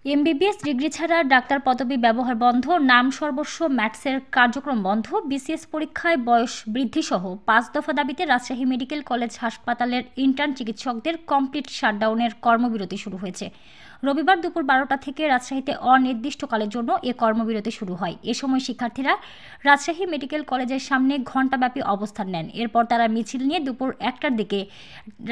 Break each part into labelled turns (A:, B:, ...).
A: MBBS degree ছাড়া doctor পদবি ব্যবহার বন্ধ, নাম সর্বস্ব ম্যাটসের কার্যক্রম বন্ধ, বিসিএস পরীক্ষায় বয়স বৃদ্ধিসহ ৫ দফা দাবিতে রাজশাহী মেডিকেল কলেজ হাসপাতালের ইন্টার্ন চিকিৎসকদের কমপ্লিট শাটডাউনের কর্মবিরতি শুরু হয়েছে। রবিবার দুপুর ১২টা থেকে রাজশাহীতে অনির্দিষ্টকালের জন্য এ কর্মবিরতি শুরু হয়। এ সময় শিক্ষার্থীরা রাজশাহী মেডিকেল কলেজের সামনে ঘণ্টাব্যাপী অবস্থান নেন। এরপর তারা মিছিল নিয়ে দুপুর ১টার দিকে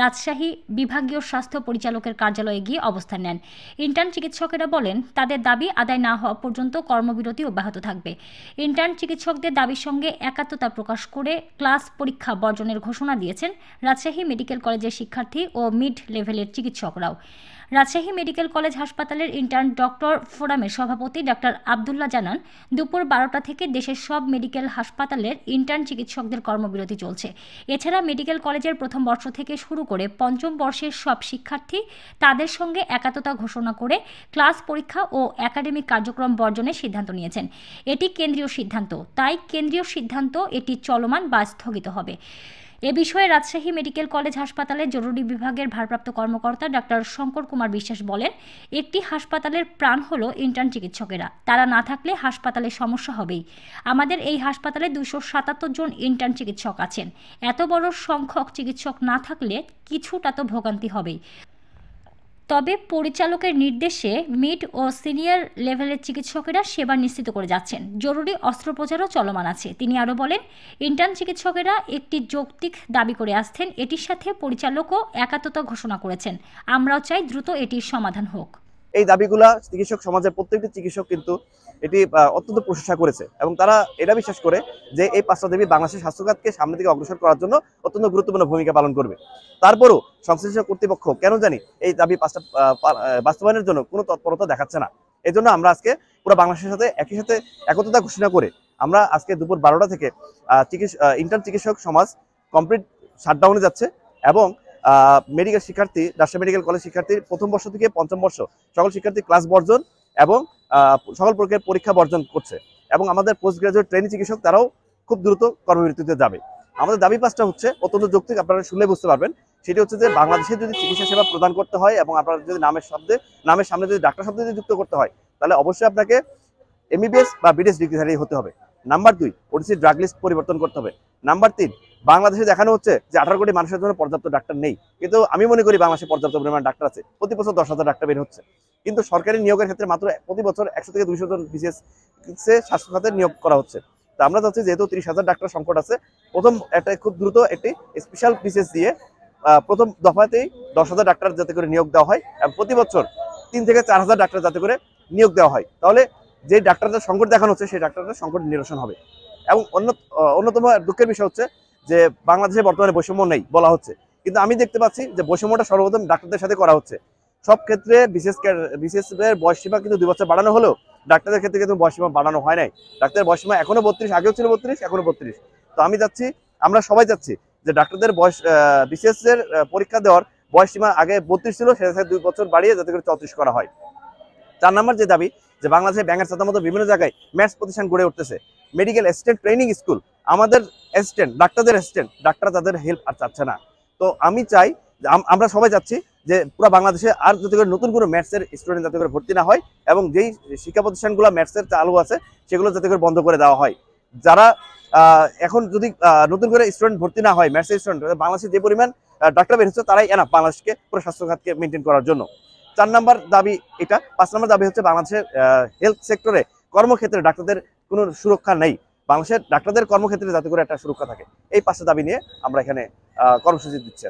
A: রাজশাহী বিভাগীয় স্বাস্থ্য পরিচালকের কার্যালয়ে গিয়ে অবস্থান নেন। ইন্টার্ন চিকিৎসকেরা বলেন, তাদের দাবি আদায় না হওয়া পর্যন্ত কর্মবিরতি অব্যাহত থাকবে। ইন্টার্ন চিকিৎসকদের দাবির সঙ্গে একাত্মতা প্রকাশ করে ক্লাস পরীক্ষা বর্জনের ঘোষণা দিয়েছেন রাজশাহী মেডিকেল কলেজের শিক্ষার্থী ও মিড লেভেলের চিকিৎসকরাও। রাজশাহী মেডিকেল কলেজ হাসপাতালের ইন্টার্ন ডক্টর ফোরামের সভাপতি ডাক্তার আবদুল্লাহ জানান, দুপুর ১২টা থেকে দেশের সব মেডিকেল হাসপাতালের ইন্টার্ন চিকিৎসকদের কর্মবিরতি চলছে। এছাড়া মেডিকেল কলেজের প্রথম বর্ষ থেকে শুরু করে পঞ্চম বর্ষের সব শিক্ষার্থী তাদের সঙ্গে একাত্মতা ঘোষণা করে ক্লাস পরীক্ষা ও একাডেমিক কার্যক্রম বর্জনের সিদ্ধান্ত নিয়েছেন। এটি কেন্দ্রীয় সিদ্ধান্ত, তাই কেন্দ্রীয় সিদ্ধান্ত এটি চলমান বা স্থগিত হবে। এ বিষয়ে রাজশাহী মেডিকেল কলেজ হাসপাতালের জরুরি বিভাগের ভারপ্রাপ্ত কর্মকর্তা ডাক্তার শঙ্কর কুমার বিশ্বাস বলেন, একটি হাসপাতালের প্রাণ হলো ইন্টার্ন চিকিৎসকেরা। তারা না থাকলে হাসপাতালে সমস্যা হবেই। আমাদের এই হাসপাতালে ২৭৭ জন ইন্টার্ন চিকিৎসক আছেন। এত বড় সংখ্যক চিকিৎসক না থাকলে কিছুটা তো ভোগান্তি হবেই। তবে পরিচালকের নির্দেশে মিড ও সিনিয়র লেভেলের চিকিৎসকেরা সেবা নিশ্চিত করে যাচ্ছেন। জরুরি অস্ত্রোপচারও চলমান আছে। তিনি আরও বলেন, ইন্টার্ন চিকিৎসকেরা একটি যৌক্তিক দাবি করে আসছেন, এটির সাথে পরিচালকও একাত্মতা ঘোষণা করেছেন। আমরাও চাই দ্রুত এটির সমাধান হোক।
B: এই দাবিগুলা চিকিৎসক সমাজের প্রত্যেকটি চিকিৎসক কিন্তু এটি অত্যন্ত প্রশংসা করেছে এবং তারা এটা বিশ্বাস করে যে এই ৫টা দাবি বাংলাদেশের স্বাস্থ্যখাতকে সামনের দিকে অগ্রসর করার জন্য অত্যন্ত গুরুত্বপূর্ণ ভূমিকা পালন করবে। তারপরও সংশ্লিষ্ট কর্তৃপক্ষ কেন জানি এই দাবি ৫টা বাস্তবায়নের জন্য কোনো তৎপরতা দেখাচ্ছে না। এই জন্য আমরা আজকে পুরো বাংলাদেশের সাথে একই সাথে একত্রতা ঘোষণা করে আমরা আজকে দুপুর ১২টা থেকে ইন্টার্ন চিকিৎসক সমাজ কমপ্লিট শাটডাউনে যাচ্ছে এবং মেডিকেল শিক্ষার্থী, রাজশাহী মেডিকেল কলেজ শিক্ষার্থীর প্রথম বর্ষ থেকে পঞ্চম বর্ষ সকল শিক্ষার্থী ক্লাস বর্জন এবং সকল প্রকারের পরীক্ষা বর্জন করছে এবং আমাদের পোস্ট গ্রাজুয়েট ট্রেনিং চিকিৎসক তারাও খুব দ্রুত কর্মবিরতিতে যাবে। আমাদের দাবি ৫টা হচ্ছে অত্যন্ত যৌক্তিক, আপনারা শুনলে বুঝতে পারবেন। সেটি হচ্ছে যে বাংলাদেশে যদি চিকিৎসা সেবা প্রদান করতে হয় এবং আপনার যদি নামের সামনে যদি ডাক্তার শব্দ যদি যুক্ত করতে হয়, তাহলে অবশ্যই আপনাকে এমবিবিএস বা বিডিএস ডিগ্রিধারী হতে হবে। নাম্বার ২, ওটিসি ড্রাগ লিস্ট পরিবর্তন করতে হবে। নাম্বার ৩, বাংলাদেশে দেখানো হচ্ছে যে ১৮ কোটি মানুষের জন্য পর্যাপ্ত ডাক্তার নেই, কিন্তু আমি মনে করি বাংলাদেশে পর্যাপ্ত পরিমাণ ডাক্তার আছে। প্রতি বছর ১০,০০০ ডাক্তার বের হচ্ছে, কিন্তু সরকারি নিয়োগের ক্ষেত্রে মাত্র প্রতি বছর ১০০ থেকে ২০০ জন বিসিএস স্বাস্থ্য খাতে নিয়োগ করা হচ্ছে। তো আমরা চাচ্ছি যেহেতু ৩০,০০০ ডাক্তার সংকট আছে, প্রথম একটা খুব দ্রুত একটি স্পেশাল বিসিএস দিয়ে প্রথম দফাতেই ১০,০০০ ডাক্তার যাতে করে নিয়োগ দেওয়া হয় এবং প্রতি বছর ৩ থেকে ৪,০০০ ডাক্তার যাতে করে নিয়োগ দেওয়া হয়, তাহলে যে ডাক্তারদের সংকট দেখানো হচ্ছে সেই ডাক্তারদের সংকট নিরসন হবে। এবং অন্যতম দুঃখের বিষয় হচ্ছে যে বাংলাদেশে বর্তমানে বৈষম্য নেই বলা হচ্ছে, কিন্তু আমি দেখতে পাচ্ছি যে বৈষম্যটা সর্বপ্রথম ডাক্তারদের সাথে করা হচ্ছে। সব ক্ষেত্রে বিসিএস এর বয়সসীমা কিন্তু ২ বছর বাড়ানো হলেও ডাক্তারদের ক্ষেত্রে কিন্তু বয়সসীমা বাড়ানো হয় নাই। ডাক্তারের বয়সসীমা এখনো ৩২, আগেও ছিল ৩২, এখনো ৩২। তো আমি যাচ্ছি, আমরা সবাই যাচ্ছি যে ডাক্তারদের বয়স বিসিএস এর পরীক্ষা দেওয়ার বয়সসীমা আগে ৩২ ছিল, সেটা থেকে 2 বছর বাড়িয়ে যাতে করে ৩৪ করা হয়। ৪ নম্বর যে দাবি, যে বাংলাদেশে ব্যাঙের ছাতার মতো বিভিন্ন জায়গায় ম্যাথস প্রতিষ্ঠান গড়ে উঠতেছে, মেডিকেল অ্যাসিস্ট্যান্ট ট্রেনিং স্কুল, আমাদের অ্যাসিস্ট্যান্ট ডাক্তারদের অ্যাসিস্ট্যান্ট ডাক্তার তাদের হেল্প আর চাচ্ছে না। তো আমি চাই, আমরা সবাই চাচ্ছি যে পুরো বাংলাদেশে আর যাতে করে নতুন কোনো ম্যাথসের স্টুডেন্ট যাতে করে ভর্তি না হয় এবং যেই শিক্ষা প্রতিষ্ঠানগুলো ম্যাথসের চালু আছে সেগুলো যাতে করে বন্ধ করে দেওয়া হয়। যারা এখন যদি নতুন করে স্টুডেন্ট ভর্তি না হয়, ম্যাথসের স্টুডেন্ট, বাংলাদেশে যে পরিমাণ ডাক্তার বের হচ্ছে তারাই এনাফ বাংলাদেশকে পুরো স্বাস্থ্য খাতকে মেনটেন করার জন্য। ৪ নম্বর দাবি এটা। ৫ নম্বর দাবি হচ্ছে বাংলাদেশের হেলথ সেক্টরে কর্মক্ষেত্রে ডাক্তারদের কোনো সুরক্ষা নেই। বাংলাদেশের ডাক্তারদের কর্মক্ষেত্রে যাতে করে একটা সুরক্ষা থাকে। এই ৫টা দাবি নিয়ে আমরা এখানে কর্মসূচি দিচ্ছি।